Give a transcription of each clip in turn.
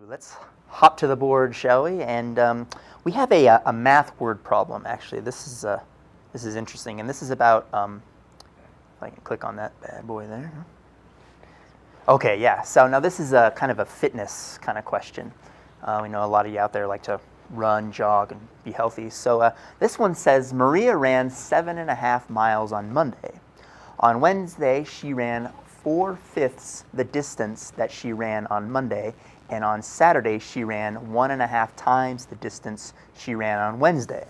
Let's hop to the board, shall we? And we have a math word problem. Actually, this is interesting, and this is about. If I can click on that bad boy there. Okay, yeah. So now this is a kind of a fitness kind of question. We know a lot of you out there like to run, jog, and be healthy. So this one says Maria ran 7.5 miles on Monday. On Wednesday, she ran 4/5 the distance that she ran on Monday, and on Saturday, she ran 1.5 times the distance she ran on Wednesday.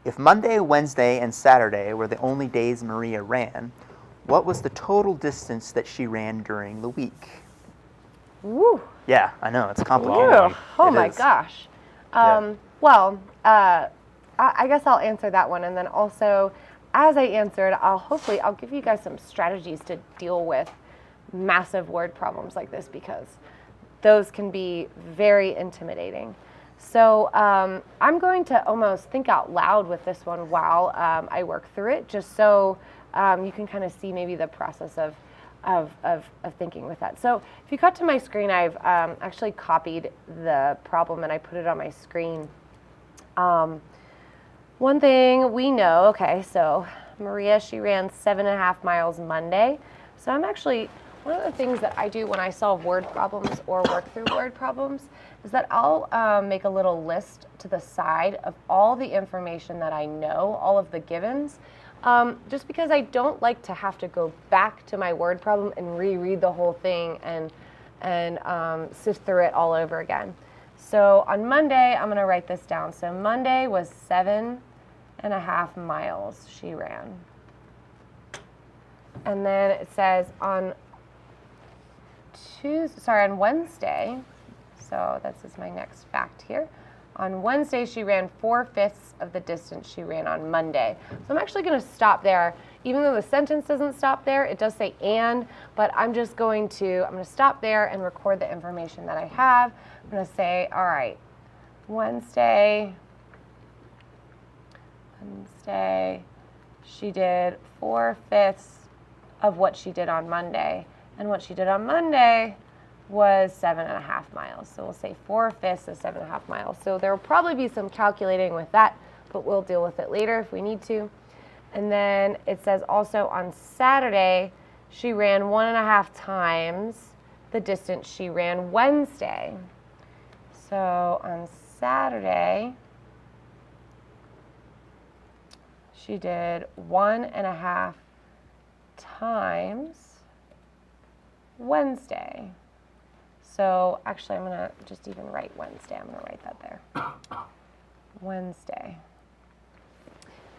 If Monday, Wednesday, and Saturday were the only days Maria ran, what was the total distance that she ran during the week? Woo. Yeah, I know, it's complicated. Oh my gosh. Well, I guess I'll answer that one, and then also, as I answer it, I'll give you guys some strategies to deal with massive word problems like this, because those can be very intimidating. So I'm going to almost think out loud with this one while I work through it, just so you can kind of see maybe the process of thinking with that. So if you cut to my screen, I've actually copied the problem and I put it on my screen. One thing we know, okay, so Maria, she ran 7.5 miles Monday. So I'm actually, one of the things that I do when I solve word problems or work through word problems is that I'll make a little list to the side of all the information that I know, all of the givens, just because I don't like to have to go back to my word problem and reread the whole thing and sift through it all over again. So on Monday, I'm going to write this down. So Monday was 7.5 miles she ran. And then it says on Wednesday, so this is my next fact here. On Wednesday, she ran 4/5 of the distance she ran on Monday. So I'm actually going to stop there. Even though the sentence doesn't stop there, it does say and, but I'm going to stop there and record the information that I have. I'm going to say, all right, Wednesday, she did 4/5 of what she did on Monday. And what she did on Monday was 7.5 miles. So we'll say 4/5 of 7.5 miles. So there will probably be some calculating with that, but we'll deal with it later if we need to. And then it says also on Saturday, she ran 1.5 times the distance she ran Wednesday. So on Saturday, she did 1.5 times Wednesday. So actually I'm going to just even write Wednesday. I'm going to write that there. Wednesday.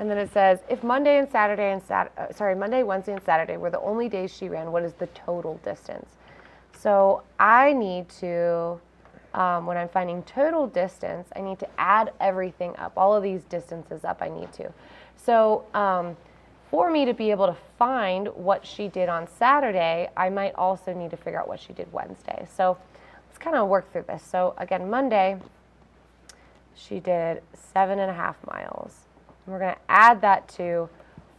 And then it says, if Monday, Wednesday, and Saturday were the only days she ran, what is the total distance? So I need to, when I'm finding total distance, I need to add everything up. All of these distances up, I need to. So for me to be able to find what she did on Saturday, I might also need to figure out what she did Wednesday. So let's kind of work through this. So again, Monday, she did 7.5 miles. And we're going to add that to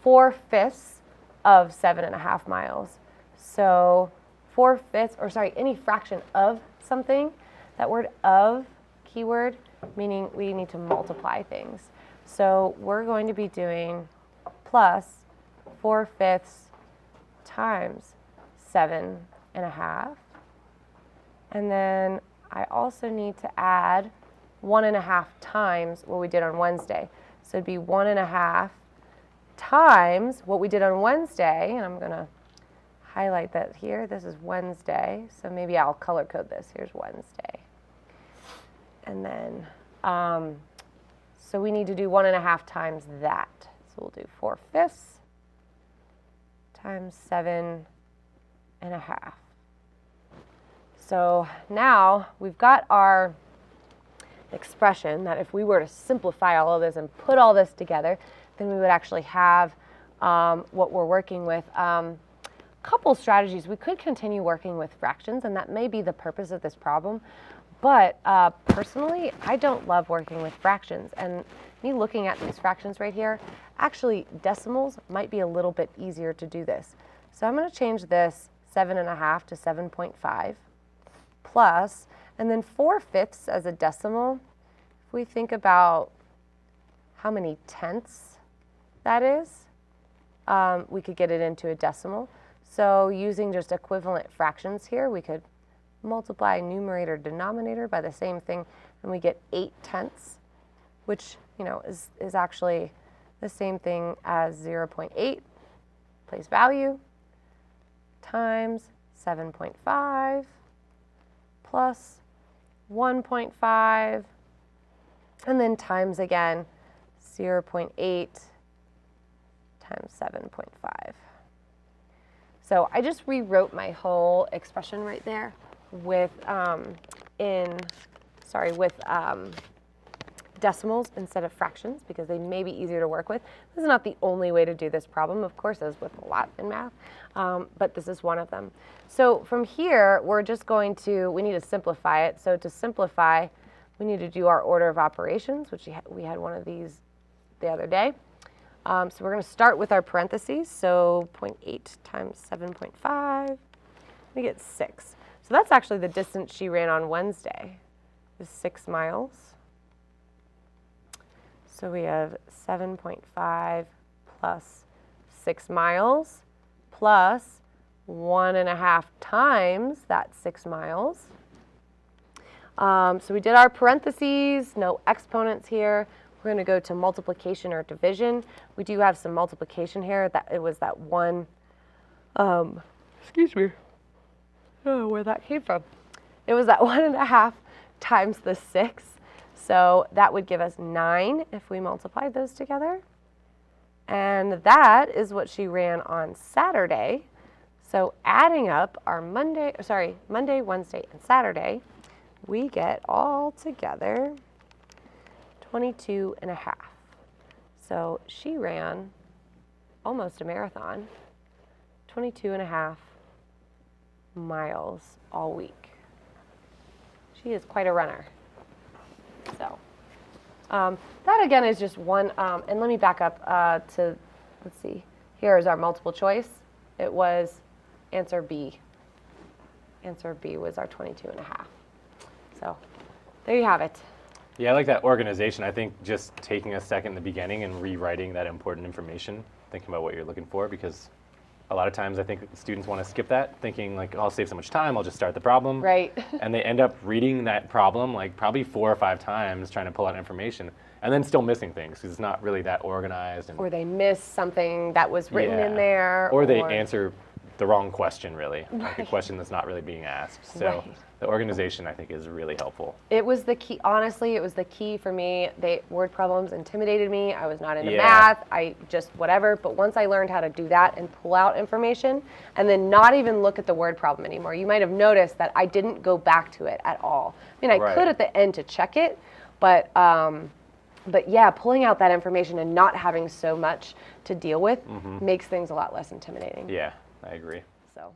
4/5 of 7.5 miles. So 4/5, any fraction of something. That word of, keyword, meaning we need to multiply things. So we're going to be doing plus 4/5 times 7.5. And then I also need to add 1.5 times what we did on Wednesday. So it'd be 1.5 times what we did on Wednesday. And I'm going to highlight that here. This is Wednesday. So maybe I'll color code this. Here's Wednesday. And then, so we need to do 1.5 times that. So we'll do 4/5 times 7.5. So now we've got our expression that if we were to simplify all of this and put all this together, then we would actually have what we're working with. Couple strategies. We could continue working with fractions, and that may be the purpose of this problem. But personally, I don't love working with fractions. And me looking at these fractions right here, actually decimals might be a little bit easier to do this. So I'm going to change this 7.5 to 7.5 plus, And then 4/5 as a decimal, if we think about how many tenths that is, we could get it into a decimal. So using just equivalent fractions here, we could multiply numerator denominator by the same thing, and we get 8/10, which is actually the same thing as 0.8 place value times 7.5 plus 1.5, and then times again 0.8 times 7.5. So I just rewrote my whole expression right there with decimals instead of fractions, because they may be easier to work with. This is not the only way to do this problem, of course, as with a lot in math, but this is one of them. So from here, we're just going to, we need to simplify it. So to simplify, we need to do our order of operations, which we had one of these the other day. So we're going to start with our parentheses. So 0.8 times 7.5, we get 6. So that's actually the distance she ran on Wednesday, is 6 miles. So we have 7.5 plus 6 miles plus 1.5 times that 6 miles. So we did our parentheses, no exponents here. We're going to go to multiplication or division. We do have some multiplication here. That it was that one, excuse me, oh, where that came from. It was that 1.5 times the 6. So that would give us 9 if we multiplied those together. And that is what she ran on Saturday. So adding up our Monday, Wednesday, and Saturday, we get all together 22.5. So she ran almost a marathon, 22.5 miles all week. She is quite a runner. So that again is just one, and let me back up to, let's see, here is our multiple choice. It was answer B. Answer B was our 22.5. So there you have it. Yeah, I like that organization. I think just taking a second in the beginning and rewriting that important information, thinking about what you're looking for, because a lot of times I think students want to skip that, thinking like, oh, I'll save so much time, I'll just start the problem. Right. And they end up reading that problem like probably 4 or 5 times, trying to pull out information, and then still missing things because it's not really that organized. And Or they miss something that was written in there. Or they answer the wrong question, really, like a question that's not really being asked. So the organization, I think, is really helpful. It was the key. Honestly, it was the key for me. Word problems intimidated me. I was not into math. I just whatever. But once I learned how to do that and pull out information and then not even look at the word problem anymore, you might have noticed that I didn't go back to it at all. I mean, I could at the end to check it, but yeah, pulling out that information and not having so much to deal with makes things a lot less intimidating. Yeah, I agree. So.